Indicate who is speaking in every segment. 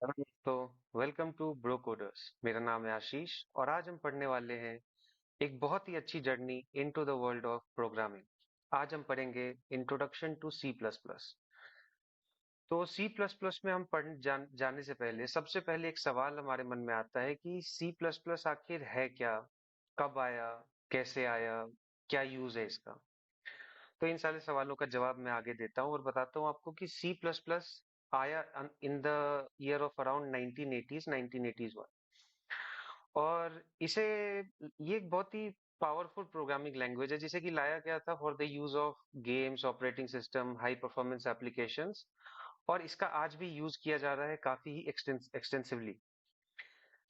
Speaker 1: Hello दोस्तों, welcome to bro coders. मेरा नाम है आशीष और आज हम पढ़ने वाले हैं एक बहुत ही अच्छी journey into the world of programming. आज हम पढ़ेंगे introduction to C plus plus. तो सी प्लस प्लस में हम जाने से पहले सबसे पहले एक सवाल हमारे मन में आता है कि सी प्लस प्लस आखिर है क्या, कब आया, कैसे आया, क्या यूज है इसका। तो इन सारे सवालों का जवाब मैं आगे देता हूँ और बताता हूँ आपको कि सी प्लस प्लस आया in the year of around 1980s 1981। और इसे ये एक बहुत ही पावरफुल प्रोग्रामिंग लैंग्वेज है जिसे कि लाया गया था for the use of games, operating system, high performance applications. और इसका आज भी यूज किया जा रहा है काफी ही एक्सटेंसिवली।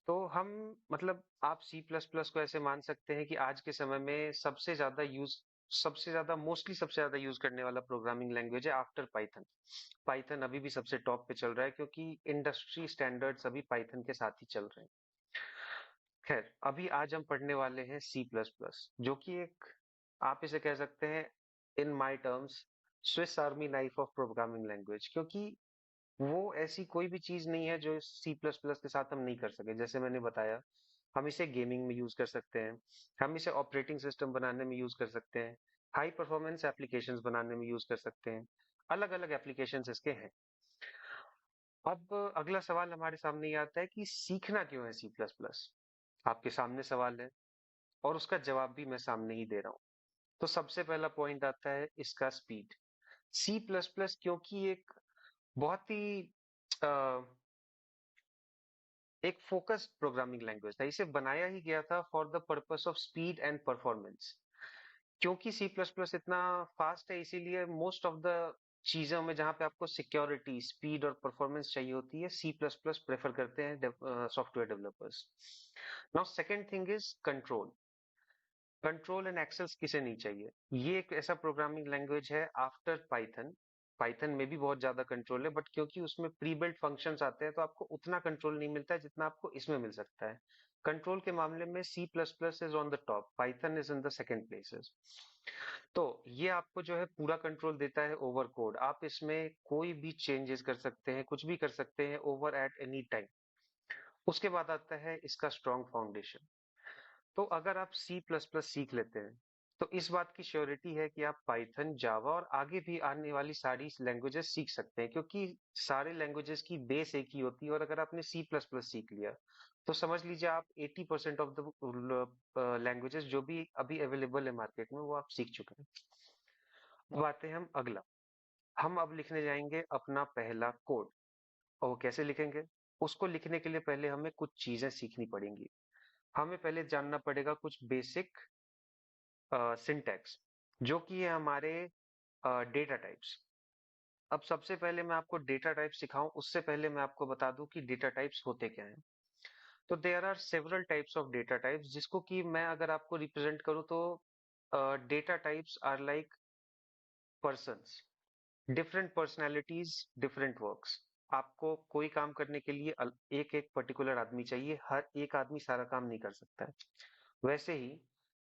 Speaker 1: तो हम मतलब आप सी प्लस प्लस को ऐसे मान सकते हैं कि आज के समय में सबसे ज्यादा यूज करने वाला प्रोग्रामिंग लैंग्वेज है आफ्टर पाइथन। पाइथन अभी भी सबसे टॉप पे चल रहा है क्योंकि इंडस्ट्री स्टैंडर्ड्स अभी पाइथन के साथ ही चल रहे हैं। खैर, अभी आज हम पढ़ने वाले हैं सी प्लस प्लस, जो कि एक, आप इसे कह सकते हैं in my terms, Swiss army knife of programming language. क्योंकि वो ऐसी कोई भी चीज नहीं है जो सी प्लस प्लस के साथ हम नहीं कर सके। जैसे मैंने बताया, हम इसे गेमिंग में यूज कर सकते हैं, हम इसे ऑपरेटिंग सिस्टम बनाने में यूज कर सकते हैं, हाई परफॉर्मेंस एप्लीकेशंस बनाने में यूज कर सकते हैं। अलग अलग एप्लीकेशंस इसके हैं। अब अगला सवाल हमारे सामने ये आता है कि सीखना क्यों है सी प्लस प्लस। आपके सामने सवाल है और उसका जवाब भी मैं सामने ही दे रहा हूँ। तो सबसे पहला पॉइंट आता है इसका स्पीड। सी प्लस प्लस क्योंकि एक बहुत ही एक फोकस्ड प्रोग्रामिंग लैंग्वेज था, इसे बनाया ही गया था for the purpose of speed and performance. क्योंकि सी प्लस प्लस इतना फास्ट है, इसीलिए मोस्ट ऑफ द चीजों में जहां पे आपको सिक्योरिटी, स्पीड और परफॉर्मेंस चाहिए होती है, सी प्लस प्लस प्रेफर करते हैं software developers. Now second thing is control. Control and access किसे नहीं चाहिए। ये एक ऐसा प्रोग्रामिंग लैंग्वेज है आफ्टर पाइथन। पाइथन में भी बहुत ज्यादा कंट्रोल है, बट क्योंकि उसमें प्री बिल्ट फंक्शंस आते हैं तो आपको उतना कंट्रोल नहीं मिलता है जितना आपको इसमें मिल सकता है। कंट्रोल के मामले में C plus plus is on the top, Python is in the second places. तो ये आपको जो है पूरा कंट्रोल देता है ओवर कोड। आप इसमें कोई भी चेंजेस कर सकते हैं, कुछ भी कर सकते हैं ओवर एट एनी टाइम। उसके बाद आता है इसका स्ट्रॉन्ग फाउंडेशन। तो अगर आप सी प्लस प्लस सीख लेते हैं तो इस बात की श्योरिटी है कि आप पाइथन, जावा और आगे भी आने वाली सारी लैंग्वेजेस सीख सकते हैं, क्योंकि सारे लैंग्वेजेस की बेस एक ही होती है। और अगर आपने सी प्लस प्लस सीख लिया तो समझ लीजिए आप 80% ऑफ द लैंग्वेजेस जो भी अभी अवेलेबल है मार्केट में वो आप सीख चुके हैं। अब आते हैं हम अगला। हम अब लिखने जाएंगे अपना पहला कोड। और वो कैसे लिखेंगे? उसको लिखने के लिए पहले हमें कुछ चीजें सीखनी पड़ेंगी। हमें पहले जानना पड़ेगा कुछ बेसिक सिंटैक्स, जो कि है हमारे डेटा टाइप्स। अब सबसे पहले मैं आपको डेटा टाइप सिखाऊं उससे पहले मैं आपको बता दूं कि डेटा टाइप्स होते क्या हैं। तो there are several types of data types, जिसको कि मैं अगर आपको रिप्रेजेंट करूं तो data types are like persons, different personalities, different works. आपको कोई काम करने के लिए एक एक पर्टिकुलर आदमी चाहिए, हर एक आदमी सारा काम नहीं कर सकता है। वैसे ही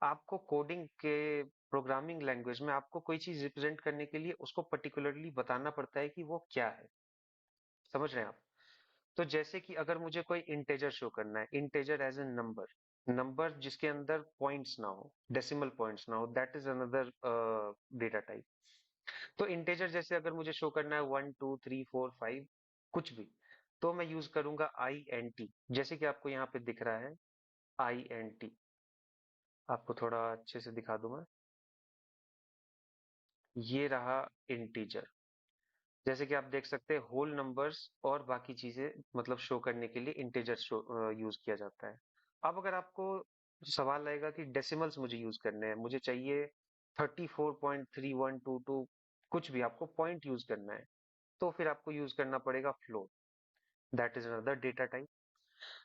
Speaker 1: आपको कोडिंग के प्रोग्रामिंग लैंग्वेज में आपको कोई चीज रिप्रेजेंट करने के लिए उसको पर्टिकुलरली बताना पड़ता है कि वो क्या है। समझ रहे हैं आप? तो जैसे कि अगर मुझे कोई इंटेजर शो करना है, integer as a number, number जिसके अंदर पॉइंट्स ना हो, डेसिमल पॉइंट्स ना हो, that is another data type. तो इंटेजर जैसे अगर मुझे शो करना है 1 2 3 4 5 कुछ भी, तो मैं यूज करूंगा आई एन टी, जैसे कि आपको यहाँ पे दिख रहा है आई एन टी। आपको थोड़ा अच्छे से दिखा दूं मैं, ये रहा इंटीजर। जैसे कि आप देख सकते हैं होल नंबर्स और बाकी चीजें मतलब शो करने के लिए इंटीजर शो यूज किया जाता है। अब अगर आपको सवाल आएगा कि डेसिमल्स मुझे यूज करने हैं, मुझे चाहिए 34.3122, कुछ भी आपको पॉइंट यूज करना है, तो फिर आपको यूज करना पड़ेगा float, that is another data type.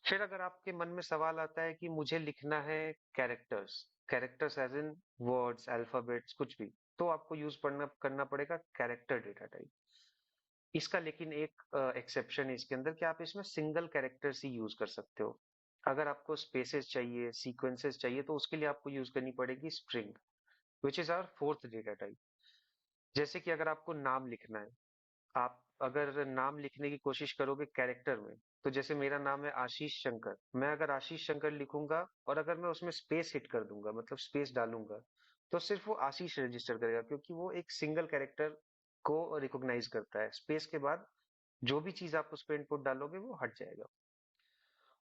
Speaker 1: फिर अगर आपके मन में सवाल आता है कि मुझे लिखना है characters, characters as in words, alphabets, कुछ भी, तो आपको यूज पढ़ना करना पड़ेगा कैरेक्टर डेटा टाइप। इसका लेकिन एक एक्सेप्शन है इसके अंदर कि आप इसमें सिंगल कैरेक्टर्स ही यूज कर सकते हो। अगर आपको स्पेसेस चाहिए, सीक्वेंसेस चाहिए, तो उसके लिए आपको यूज करनी पड़ेगी string, which is our fourth data type. जैसे कि अगर आपको नाम लिखना है, आप अगर नाम लिखने की कोशिश करोगे कैरेक्टर में, तो जैसे मेरा नाम है आशीष शंकर, मैं अगर आशीष शंकर लिखूंगा और अगर मैं उसमें स्पेस हिट कर दूंगा, मतलब स्पेस डालूंगा, तो सिर्फ वो आशीष रजिस्टर करेगा, क्योंकि वो एक सिंगल कैरेक्टर को रिकॉग्नाइज करता है। स्पेस के बाद जो भी चीज आप उस पर इनपुट डालोगे वो हट जाएगा।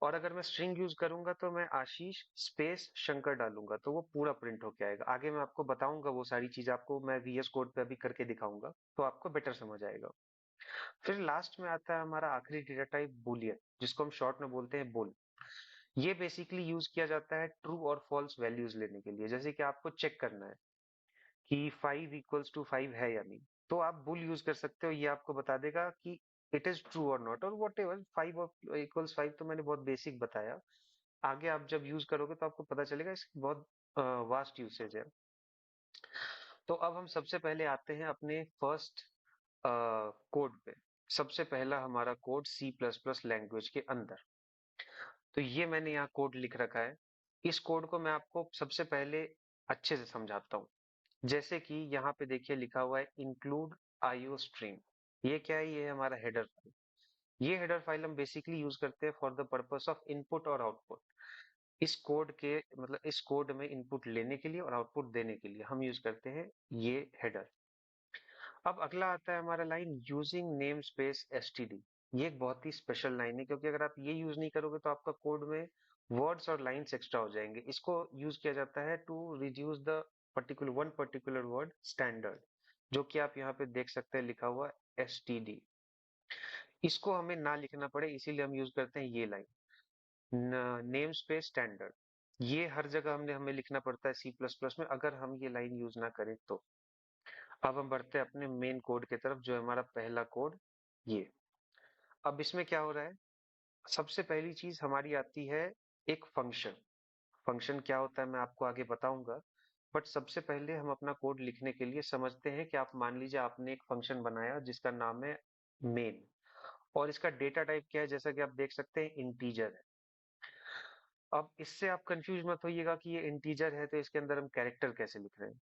Speaker 1: और अगर मैं स्ट्रिंग यूज करूंगा तो मैं आशीष स्पेस शंकर डालूंगा तो वो पूरा प्रिंट होके आएगा। आगे मैं आपको बताऊंगा वो सारी चीज, आपको मैं वीएस कोड पे अभी करके दिखाऊंगा, तो आपको बेटर समझ आएगा। फिर लास्ट में आता है हमारा आखिरी डेटा टाइप बुलियन, जिसको हम शॉर्ट में बोलते हैं बुल। ये बेसिकली यूज किया जाता है ट्रू और फॉल्स वैल्यूज लेने के लिए। जैसे कि आपको चेक करना है कि 5 = 5 है या नहीं, तो आप बुल यूज कर सकते हो। ये आपको बता देगा कि इट इज ट्रू और नॉट, और वॉट एवर 5 = 5 तो मैंने बहुत बेसिक बताया। आगे आप जब यूज करोगे तो आपको पता चलेगा, इसकी बहुत वास्ट यूसेज है। तो अब हम सबसे पहले आते हैं अपने फर्स्ट कोड पे। सबसे पहला हमारा code C plus plus language के अंदर। तो ये मैंने यहाँ कोड लिख रखा है। इस कोड को मैं आपको सबसे पहले अच्छे से समझाता हूँ। जैसे कि यहाँ पे देखिए लिखा हुआ है इंक्लूड आईओ स्ट्रीम। ये क्या है? ये है हमारा हेडर फाइल। ये हेडर फाइल हम बेसिकली यूज करते हैं for the purpose of input और आउटपुट। इस कोड के मतलब इस कोड में इनपुट लेने के लिए और आउटपुट देने के लिए हम यूज करते हैं ये हेडर। अब अगला आता है हमारा line using name space STD. ये एक बहुत ही स्पेशल लाइन है, क्योंकि अगर आप ये यूज नहीं करोगे तो आपका कोड में वर्ड्स और लाइंस एक्स्ट्रा हो जाएंगे। इसको यूज किया जाता है to reduce the particular word standard, जो कि आप यहाँ पे देख सकते हैं लिखा हुआ एसटीडी। इसको हमें ना लिखना पड़े इसीलिए हम यूज करते हैं ये लाइन, नेम स्पेस स्टैंडर्ड। ये हर जगह हमें लिखना पड़ता है सी प्लस प्लस में, अगर हम ये लाइन यूज ना करें तो। अब हम बढ़ते हैं अपने मेन कोड की तरफ, जो है हमारा पहला कोड ये। अब इसमें क्या हो रहा है? सबसे पहली चीज हमारी आती है एक फंक्शन। फंक्शन क्या होता है मैं आपको आगे बताऊंगा, बट सबसे पहले हम अपना कोड लिखने के लिए समझते हैं कि आप मान लीजिए आपने एक फंक्शन बनाया जिसका नाम है मेन, और इसका डेटा टाइप क्या है? जैसा कि आप देख सकते हैं इंटीजर है। अब इससे आप कंफ्यूज मत होइएगा कि ये इंटीजर है तो इसके अंदर हम कैरेक्टर कैसे लिख रहे हैं।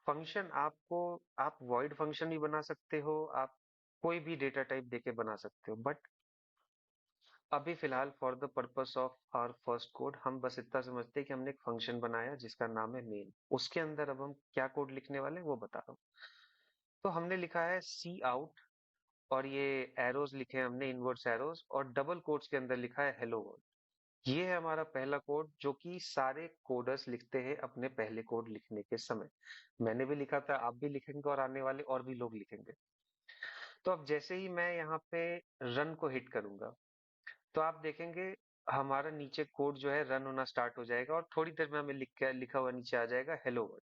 Speaker 1: फंक्शन आपको, आप वॉइड फंक्शन भी बना सकते हो, आप कोई भी डेटा टाइप देके बना सकते हो, बट अभी फिलहाल for the purpose of our first code हम बस इतना समझते हैं कि हमने एक फंक्शन बनाया जिसका नाम है मेन। उसके अंदर अब हम क्या कोड लिखने वाले हैं वो बता रहा हूँ। तो हमने लिखा है सी आउट, और ये एरोज लिखे हैं हमने, इनवर्स एरोज, और डबल कोट्स के अंदर लिखा है हेलो वर्ल्ड। ये है हमारा पहला कोड जो कि सारे कोडर्स लिखते हैं अपने पहले कोड लिखने के समय। मैंने भी लिखा था, आप भी लिखेंगे और आने वाले और भी लोग लिखेंगे। तो अब जैसे ही मैं यहाँ पे रन को हिट करूंगा, तो आप देखेंगे हमारा नीचे कोड जो है रन होना स्टार्ट हो जाएगा, और थोड़ी देर में हमें लिखा हुआ नीचे आ जाएगा हेलो वर्ल्ड।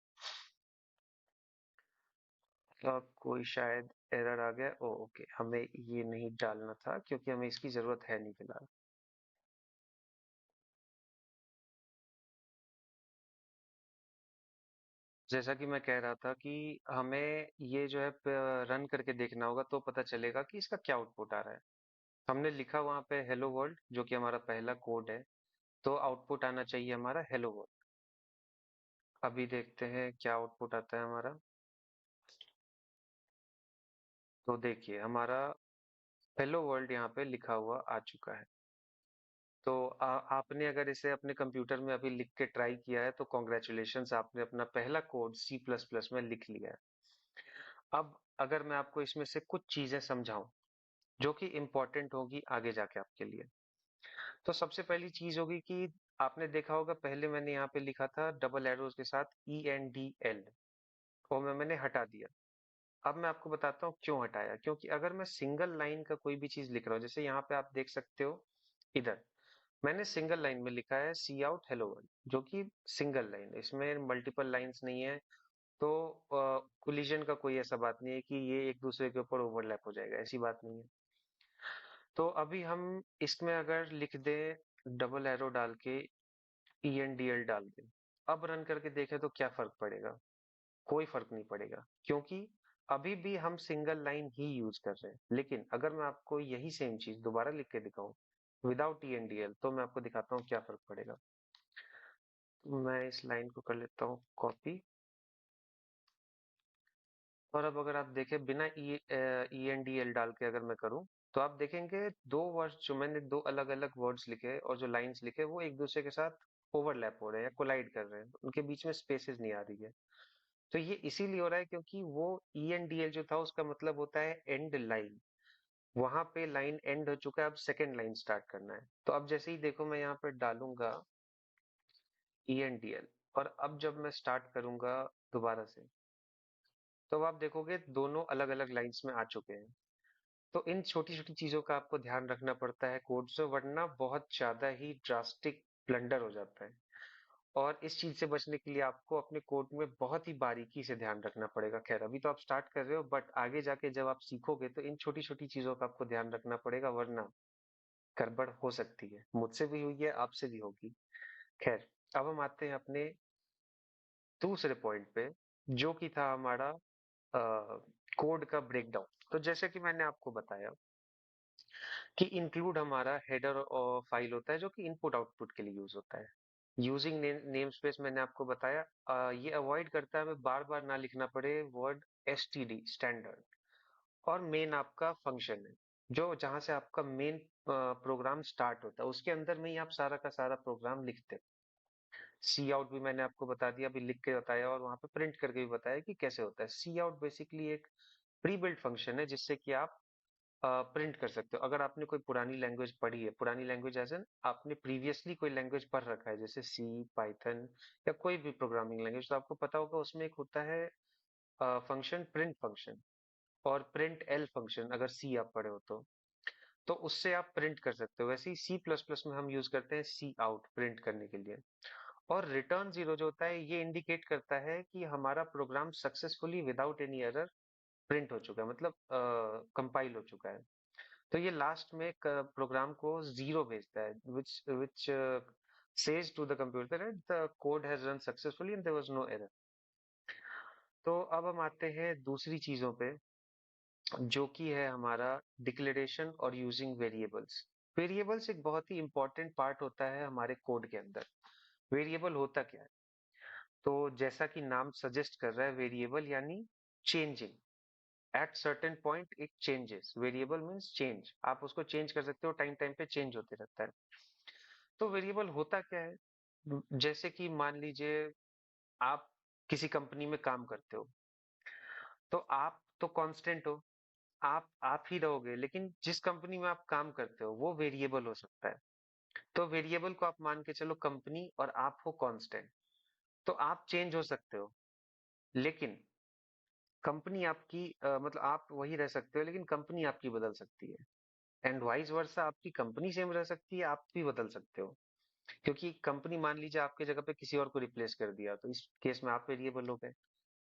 Speaker 1: तो अब कोई शायद एरर आ गया। ओ ओके, हमें ये नहीं डालना था क्योंकि हमें इसकी जरूरत है नहीं फिलहाल। जैसा कि मैं कह रहा था कि हमें ये जो है रन करके देखना होगा तो पता चलेगा कि इसका क्या आउटपुट आ रहा है। हमने लिखा वहां पे हेलो वर्ल्ड, जो कि हमारा पहला कोड है, तो आउटपुट आना चाहिए हमारा हेलो वर्ल्ड। अभी देखते हैं क्या आउटपुट आता है हमारा। तो देखिए हमारा हेलो वर्ल्ड यहाँ पे लिखा हुआ आ चुका है। तो आपने अगर इसे अपने कंप्यूटर में अभी लिख के ट्राई किया है तो कॉन्ग्रेचुलेशंस, आपने अपना पहला कोड सी प्लस प्लस में लिख लिया है। अब अगर मैं आपको इसमें से कुछ चीजें समझाऊं जो कि इम्पोर्टेंट होगी आगे जाके आपके लिए, तो सबसे पहली चीज होगी कि आपने देखा होगा पहले मैंने यहाँ पे लिखा था डबल एरोज के साथ ENDL, और मैंने हटा दिया। अब मैं आपको बताता हूँ क्यों हटाया। क्योंकि अगर मैं सिंगल लाइन का कोई भी चीज लिख रहा हूँ, जैसे यहाँ पे आप देख सकते हो, इधर मैंने सिंगल लाइन में लिखा है सी आउट हेलो वर्ल्ड, जो कि सिंगल लाइन है, इसमें मल्टीपल लाइंस नहीं है। तो कोलिजन का कोई ऐसा बात नहीं है कि ये एक दूसरे के ऊपर ओवरलैप हो जाएगा, ऐसी बात नहीं है। तो अभी हम इसमें अगर लिख दें डबल एरो डाल के ENDL डाल दें, अब रन करके देखें तो क्या फर्क पड़ेगा? कोई फर्क नहीं पड़ेगा, क्योंकि अभी भी हम सिंगल लाइन ही यूज कर रहे हैं। लेकिन अगर मैं आपको यही सेम चीज दोबारा लिख के दिखाऊं विदाउट ENDL, तो मैं आपको दिखाता हूँ क्या फर्क पड़ेगा। तो मैं इस लाइन को कर लेता हूँ कॉपी, और अब अगर आप देखें बिना ई एन डी एल डाल के अगर मैं करूं, तो आप देखेंगे दो वर्ड्स जो मैंने दो अलग अलग वर्ड्स लिखे और जो लाइंस लिखे वो एक दूसरे के साथ ओवरलैप हो रहे हैं या कोलाइड कर रहे हैं, उनके बीच में स्पेसेस नहीं आ रही है। तो ये इसीलिए हो रहा है क्योंकि वो ई एन डी एल जो था उसका मतलब होता है एंड लाइन। वहां पे लाइन एंड हो चुका है, अब सेकेंड लाइन स्टार्ट करना है। तो अब जैसे ही देखो मैं यहाँ पे डालूंगा ई एन डी एल, और अब जब मैं स्टार्ट करूंगा दोबारा से, तो अब आप देखोगे दोनों अलग अलग लाइंस में आ चुके हैं। तो इन छोटी छोटी चीजों का आपको ध्यान रखना पड़ता है कोड से, वरना बहुत ज्यादा ही ड्रास्टिक ब्लंडर हो जाता है। और इस चीज से बचने के लिए आपको अपने कोड में बहुत ही बारीकी से ध्यान रखना पड़ेगा। खैर अभी तो आप स्टार्ट कर रहे हो, बट आगे जाके जब आप सीखोगे तो इन छोटी छोटी चीजों का आपको ध्यान रखना पड़ेगा, वरना गड़बड़ हो सकती है। मुझसे भी हुई है, आपसे भी होगी। खैर, अब हम आते हैं अपने दूसरे पॉइंट पे, जो कि था हमारा कोड का ब्रेकडाउन। तो जैसे कि मैंने आपको बताया कि इंक्लूड हमारा हेडर और फाइल होता है जो कि इनपुट आउटपुट के लिए यूज होता है। यूजिंग नेम स्पेस मैंने आपको बताया, ये अवॉइड करता है हमें बार बार ना लिखना पड़े वर्ड एसटीडी स्टैंडर्ड। और मेन आपका फंक्शन है, जो जहां से आपका मेन प्रोग्राम स्टार्ट होता है, उसके अंदर में ही आप सारा का सारा प्रोग्राम लिखते हैं। सी आउट भी मैंने आपको बता दिया, अभी लिख के बताया, और वहां पे प्रिंट करके भी बताया कि कैसे होता है। सी आउट बेसिकली एक प्री बिल्ट फंक्शन है जिससे कि आप प्रिंट कर सकते हो। अगर आपने कोई पुरानी लैंग्वेज पढ़ी है, पुरानी लैंग्वेज एज एन आपने प्रीवियसली कोई लैंग्वेज पढ़ रखा है, जैसे सी, पाइथन या कोई भी प्रोग्रामिंग लैंग्वेज, तो आपको पता होगा उसमें एक होता है फंक्शन प्रिंट फंक्शन, और प्रिंट एल फंक्शन, अगर सी आप पढ़े हो तो उससे आप प्रिंट कर सकते हो। वैसे ही सी प्लस प्लस में हम यूज करते हैं सी आउट प्रिंट करने के लिए। और रिटर्न जीरो जो होता है ये इंडिकेट करता है कि हमारा program successfully without any error print हो चुका है, मतलब कंपाइल हो चुका है। तो ये लास्ट में प्रोग्राम को जीरो भेजता है, which says to the computer that the code has run successfully and there was no error। तो अब हम आते हैं दूसरी चीजों पे, जो कि है हमारा डिक्लेरेशन और यूजिंग वेरिएबल्स। वेरिएबल्स एक बहुत ही इंपॉर्टेंट पार्ट होता है हमारे कोड के अंदर। वेरिएबल होता क्या है? तो जैसा कि नाम सजेस्ट कर रहा है, वेरिएबल यानी changing at certain point it changes. Variable means change, आप उसको चेंज कर सकते हो, टाइम टाइम पे चेंज होते रहता है। तो वेरिएबल होता क्या है? जैसे कि मान लीजिए आप किसी कंपनी में काम करते हो, तो आप तो कांस्टेंट हो, आप ही रहोगे, लेकिन जिस कंपनी में आप काम करते हो वो वेरिएबल हो सकता है। तो वेरिएबल को आप मान के चलो कंपनी, और आप हो कांस्टेंट। तो आप चेंज हो सकते हो, लेकिन कंपनी आपकी मतलब आप वही रह सकते हो, लेकिन कंपनी आपकी बदल सकती है। एंड वाइस वर्सा, आपकी कंपनी सेम रह सकती है, आप भी बदल सकते हो। क्योंकि कंपनी मान लीजिए आपके जगह पे किसी और को रिप्लेस कर दिया, तो इस केस में आप वेरिएबल हो गए।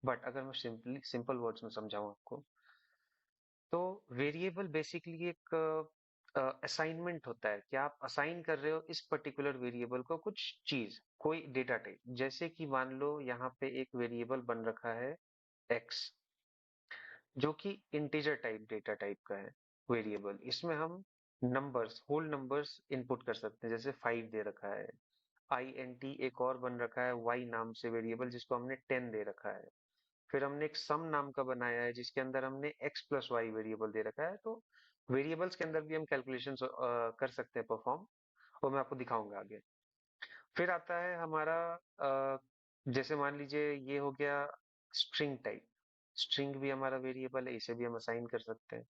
Speaker 1: बट अगर मैं सिंपल वर्ड्स में समझाऊं आपको, तो वेरिएबल बेसिकली एक असाइनमेंट होता है कि आप असाइन कर रहे हो इस पर्टिकुलर वेरिएबल को कुछ चीज, कोई डेटा टाइप। जैसे कि मान लो यहाँ पे एक वेरिएबल बन रखा है एक्स, जो कि इंटीजर टाइप डेटा टाइप का है वेरिएबल। इसमें हम नंबर्स, होल नंबर्स इनपुट कर सकते हैं, जैसे 5 दे रखा है। आई एन टी एक और बन रखा है वाई नाम से वेरिएबल, जिसको हमने 10 दे रखा है। फिर हमने एक सम नाम का बनाया है जिसके अंदर हमने एक्स प्लस वाई वेरिएबल दे रखा है। तो वेरिएबल्स के अंदर भी हम कैलकुलेशन कर सकते हैं परफॉर्म, वो मैं आपको दिखाऊंगा आगे। फिर आता है हमारा जैसे मान लीजिए ये हो गया स्ट्रिंग टाइप। स्ट्रिंग भी हमारा वेरिएबल है, इसे भी हम असाइन कर सकते हैं।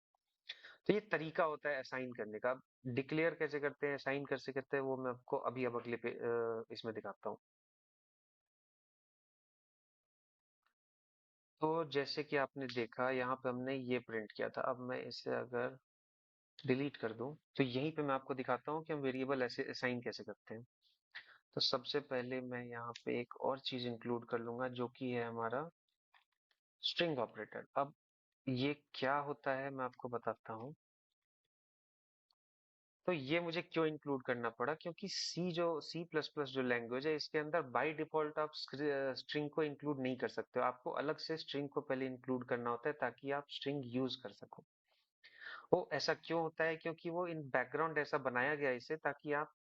Speaker 1: तो ये तरीका होता है असाइन करने का। डिक्लेयर कैसे करते हैं, असाइन कैसे करते हैं, वो मैं आपको अभी अब अगले इसमें दिखाता हूँ। तो जैसे कि आपने देखा यहाँ पे हमने ये प्रिंट किया था। अब मैं इसे अगर डिलीट कर दूं, तो यहीं पे मैं आपको दिखाता हूँ कि हम वेरिएबल ऐसे असाइन कैसे करते हैं। तो सबसे पहले मैं यहाँ पे एक और चीज इंक्लूड कर लूंगा, जो कि है हमारा स्ट्रिंग ऑपरेटर। अब ये क्या होता है मैं आपको बताता हूँ। तो ये मुझे क्यों इंक्लूड करना पड़ा, क्योंकि सी प्लस प्लस जो लैंग्वेज है, इसके अंदर बाय डिफॉल्ट आप स्ट्रिंग को इंक्लूड नहीं कर सकते हो। आपको अलग से स्ट्रिंग को पहले इंक्लूड करना होता है ताकि आप स्ट्रिंग यूज कर सको। वो ऐसा क्यों होता है? क्योंकि वो इन बैकग्राउंड ऐसा बनाया गया है इसे, ताकि आप,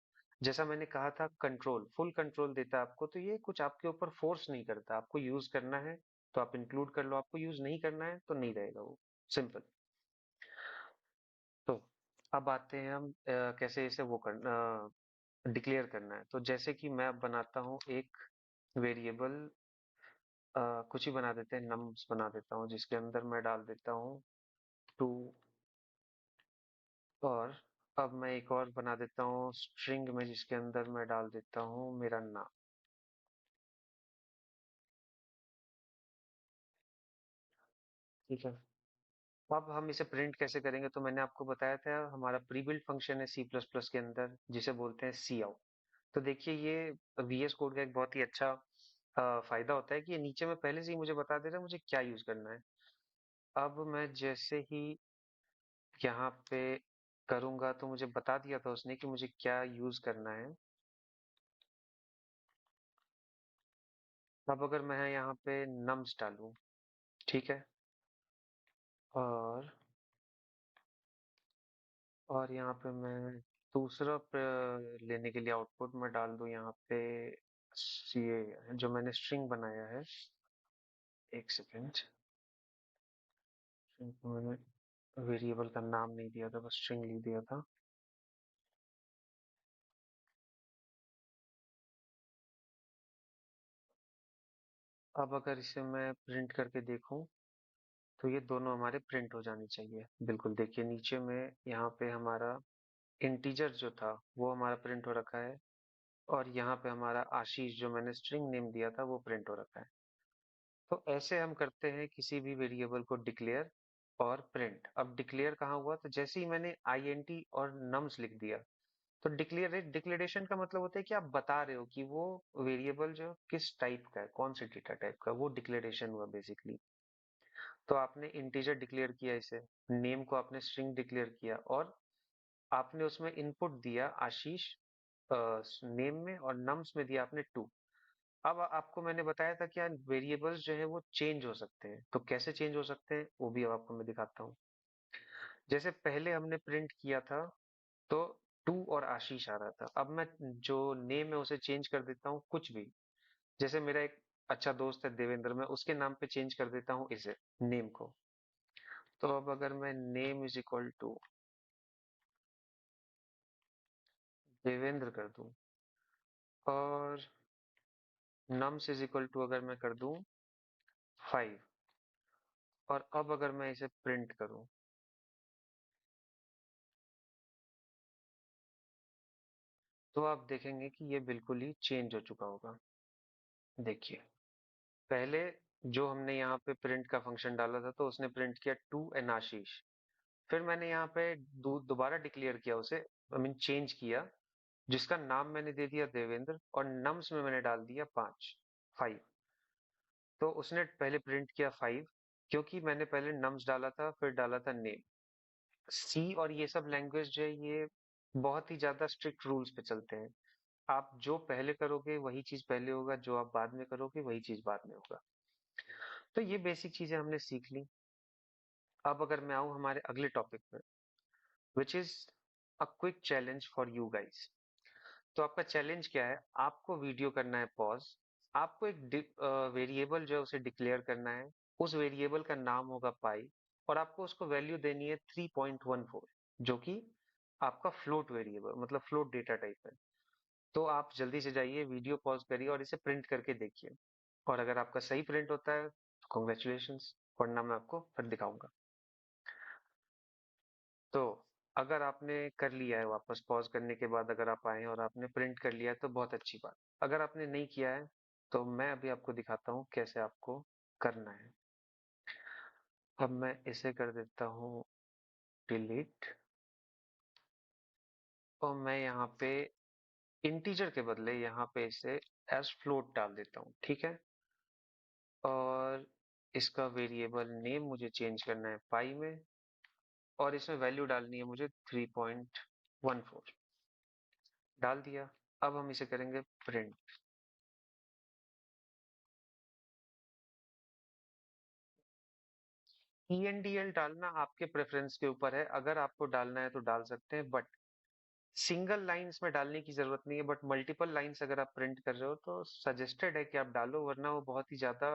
Speaker 1: जैसा मैंने कहा था, कंट्रोल, फुल कंट्रोल देता है आपको। तो ये कुछ आपके ऊपर फोर्स नहीं करता, आपको यूज करना है तो आप इंक्लूड कर लो, आपको यूज नहीं करना है तो नहीं रहेगा वो, सिंपल। तो अब आते हैं हम कैसे इसे वो करना, डिक्लेयर करना है। तो जैसे कि मैं अब बनाता हूँ एक वेरिएबल, कुछ ही बना देते हैं, नम्स बना देता हूँ, जिसके अंदर मैं डाल देता हूँ 2। और अब मैं एक और बना देता हूँ स्ट्रिंग में, जिसके अंदर मैं डाल देता हूँ मेरा नाम। ठीक है। अब हम इसे प्रिंट कैसे करेंगे, तो मैंने आपको बताया था हमारा प्री बिल्ट फंक्शन है सी प्लस प्लस के अंदर, जिसे बोलते हैं सी आउट। तो देखिए, ये वीएस कोड का एक बहुत ही अच्छा फायदा होता है कि ये नीचे में पहले से ही मुझे बता दे रहा है मुझे क्या यूज करना है। अब मैं जैसे ही यहाँ पे करूंगा, तो मुझे बता दिया था उसने कि मुझे क्या यूज करना है। अब अगर मैं यहाँ पे नम्स डालूं, ठीक है, और यहाँ पे मैं दूसरा लेने के लिए आउटपुट में डाल दूं यहाँ पे ये जो मैंने स्ट्रिंग बनाया है। एक सेकेंड, मैंने वेरिएबल का नाम नहीं दिया था, बस स्ट्रिंग लिख दिया था। अब अगर इसे मैं प्रिंट करके देखूं, तो ये दोनों हमारे प्रिंट हो जाने चाहिए। बिल्कुल, देखिए नीचे में यहाँ पे हमारा इंटीजर जो था वो हमारा प्रिंट हो रखा है, और यहाँ पे हमारा आशीष जो मैंने स्ट्रिंग नेम दिया था वो प्रिंट हो रखा है। तो ऐसे हम करते हैं किसी भी वेरिएबल को डिक्लेयर और प्रिंट। अब डिक्लेयर कहाँ हुआ, तो जैसे ही मैंने आईएनटी और नम्स लिख दिया, तो डिक्लेरेशन का मतलब होता है कि आप बता रहे हो कि वो वेरिएबल जो किस टाइप का है, कौन से डेटा टाइप का, वो डिक्लेरेशन हुआ बेसिकली। तो आपने इंटीजर डिक्लेयर किया, इसे नेम को आपने स्ट्रिंग डिक्लेयर किया, और आपने उसमें इनपुट दिया आशीष नेम में, और नम्स में दिया आपने 2। अब आपको मैंने बताया था कि वेरिएबल्स जो है वो चेंज हो सकते हैं, तो कैसे चेंज हो सकते हैं वो भी अब आपको मैं दिखाता हूँ। जैसे पहले हमने प्रिंट किया था, तो 2 और आशीष आ रहा था। अब मैं जो नेम है उसे चेंज कर देता हूँ कुछ भी। जैसे मेरा एक अच्छा दोस्त है देवेंद्र, मैं उसके नाम पे चेंज कर देता हूँ इसे, नेम को। तो अब अगर मैं name is equal to Devendra कर दूं, और नम्स इज इक्वल टू अगर मैं कर दूं 5, और अब अगर मैं इसे प्रिंट करूं, तो आप देखेंगे कि ये बिल्कुल ही चेंज हो चुका होगा। देखिए, पहले जो हमने यहाँ पे प्रिंट का फंक्शन डाला था, तो उसने प्रिंट किया 2 एन आशीष। फिर मैंने यहाँ पे दोबारा डिक्लेयर किया उसे, आई मीन चेंज किया, जिसका नाम मैंने दे दिया देवेंद्र, और नम्स में मैंने डाल दिया 5। तो उसने पहले प्रिंट किया 5, क्योंकि मैंने पहले नम्स डाला था फिर डाला था नेम। सी और ये सब लैंग्वेज जो है, ये बहुत ही ज्यादा स्ट्रिक्ट रूल्स पे चलते हैं। आप जो पहले करोगे वही चीज पहले होगा, जो आप बाद में करोगे वही चीज बाद में होगा। तो ये बेसिक चीजें हमने सीख ली। अब अगर मैं आऊं हमारे अगले टॉपिक पे, which is a quick challenge for you guys. तो आपका चैलेंज क्या है, आपको वीडियो करना है पॉज, आपको एक वेरिएबल जो है उसे डिक्लेयर करना है। उस वेरिएबल का नाम होगा पाई, और आपको उसको वैल्यू देनी है 3.14, जो कि आपका फ्लोट वेरिएबल मतलब फ्लोट डेटा टाइप है। तो आप जल्दी से जाइए, वीडियो पॉज करिए और इसे प्रिंट करके देखिए। और अगर आपका सही प्रिंट होता है तो कॉन्ग्रेचुलेशंस, वरना मैं आपको फिर दिखाऊंगा। तो अगर आपने कर लिया है, वापस पॉज करने के बाद अगर आप आए और आपने प्रिंट कर लिया है, तो बहुत अच्छी बात। अगर आपने नहीं किया है, तो मैं अभी आपको दिखाता हूँ कैसे आपको करना है। अब मैं इसे कर देता हूँ डिलीट, और मैं यहाँ पे इंटीजर के बदले यहाँ पे इसे एज फ्लोट डाल देता हूँ, ठीक है। और इसका वेरिएबल नेम मुझे चेंज करना है पाई में, और इसमें वैल्यू डालनी है मुझे 3.14। डाल दिया। अब हम इसे करेंगे प्रिंट। ENDL डालना आपके प्रेफरेंस के ऊपर है, अगर आपको डालना है तो डाल सकते हैं, बट सिंगल लाइंस में डालने की जरूरत नहीं है। बट मल्टीपल लाइंस अगर आप प्रिंट कर रहे हो तो सजेस्टेड है कि आप डालो, वरना वो बहुत ही ज्यादा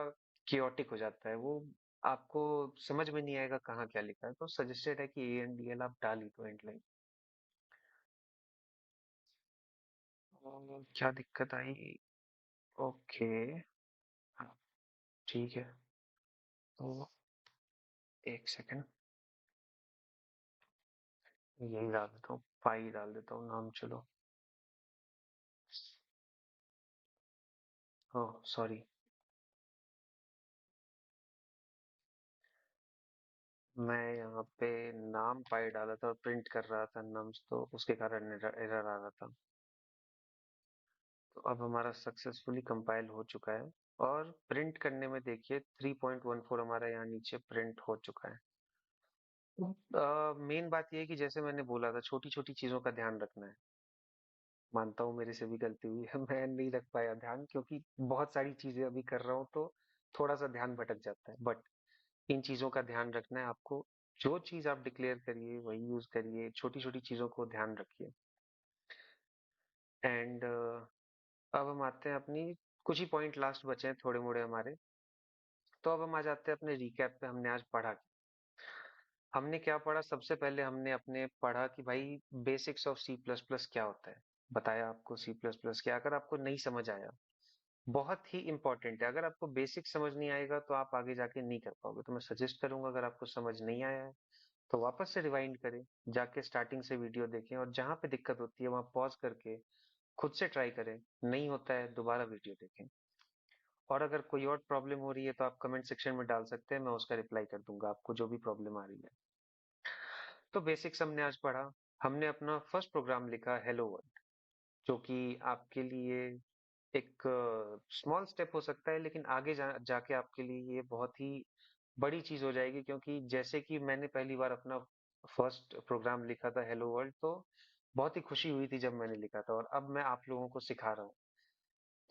Speaker 1: chaotic हो जाता है वो, आपको समझ में नहीं आएगा कहाँ क्या लिखा है। तो सजेस्टेड है कि ANDL आप डाल ही दो एंड लाइन। क्या दिक्कत आई? ओके, हाँ, ठीक है। तो एक सेकंड, यही डाल देता हूँ, पाई डाल देता हूँ नाम, चलो। ओह सॉरी, मैं यहाँ पे नाम पाई डाला था और प्रिंट कर रहा था नम्स, तो उसके कारण एरर आ रहा था। तो अब हमारा सक्सेसफुली कंपाइल हो चुका है, और प्रिंट करने में देखिए 3.14 हमारा यहाँ नीचे प्रिंट हो चुका है। मेन बात ये है कि जैसे मैंने बोला था, छोटी छोटी चीजों का ध्यान रखना है। मानता हूँ मेरे से भी गलती हुई है, मैं नहीं रख पाया ध्यान, क्योंकि बहुत सारी चीजें अभी कर रहा हूँ, तो थोड़ा सा ध्यान भटक जाता है। बट इन चीजों का ध्यान रखना है आपको। जो चीज आप डिक्लेयर करिए वही यूज करिए, छोटी छोटी चीजों को ध्यान रखिए। एंड अब हम आते हैं अपनी, कुछ ही पॉइंट लास्ट बचे हैं थोड़े मोड़े हमारे। तो अब हम आ जाते हैं अपने रिकैप पे, हमने आज पढ़ा हमने क्या पढ़ा। सबसे पहले हमने अपने पढ़ा कि भाई basics of C plus plus क्या होता है, बताया आपको सी प्लस प्लस क्या। अगर आपको नहीं समझ आया, बहुत ही इंपॉर्टेंट है, अगर आपको बेसिक समझ नहीं आएगा तो आप आगे जाके नहीं कर पाओगे। तो मैं सजेस्ट करूंगा, अगर आपको समझ नहीं आया है तो वापस से रिवाइंड करें, जाके स्टार्टिंग से वीडियो देखें, और जहां पे दिक्कत होती है वहां पॉज करके खुद से ट्राई करें। नहीं होता है दोबारा वीडियो देखें। और अगर कोई और प्रॉब्लम हो रही है तो आप कमेंट सेक्शन में डाल सकते हैं, मैं उसका रिप्लाई कर दूंगा आपको जो भी प्रॉब्लम आ रही है। तो बेसिक्स हमने आज पढ़ा। हमने अपना फर्स्ट प्रोग्राम लिखा हेलो वर्ल्ड, जो कि आपके लिए एक स्मॉल स्टेप हो सकता है, लेकिन आगे जाके आपके लिए ये बहुत ही बड़ी चीज हो जाएगी। क्योंकि जैसे कि मैंने पहली बार अपना फर्स्ट प्रोग्राम लिखा था हेलो वर्ल्ड, तो बहुत ही खुशी हुई थी जब मैंने लिखा था, और अब मैं आप लोगों को सिखा रहा हूँ।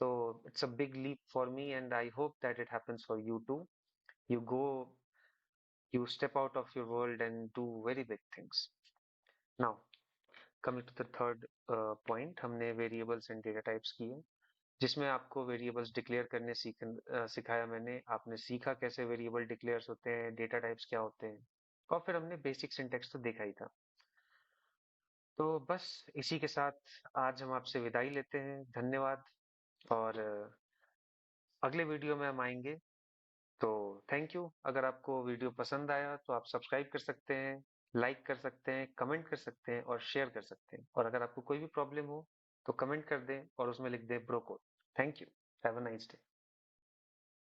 Speaker 1: तो it's a big leap for me, and I hope that it happens for you too. You go, you step out of your world and do very big things. Now, coming to the third point, हमने variables and data types किए, जिसमें आपको variables declare करने सिखाया मैंने। आपने सीखा कैसे वेरिएबल डिक्लेयर्स होते हैं, डेटा टाइप्स क्या होते हैं, और फिर हमने बेसिक सिंटेक्स तो देखा ही था। तो बस इसी के साथ आज हम आपसे विदाई लेते हैं। धन्यवाद। और अगले वीडियो में हम आएंगे। तो थैंक यू। अगर आपको वीडियो पसंद आया तो आप सब्सक्राइब कर सकते हैं, लाइक कर सकते हैं, कमेंट कर सकते हैं और शेयर कर सकते हैं। और अगर आपको कोई भी प्रॉब्लम हो तो कमेंट कर दें और उसमें लिख दें bro code. Thank you. Have a nice day.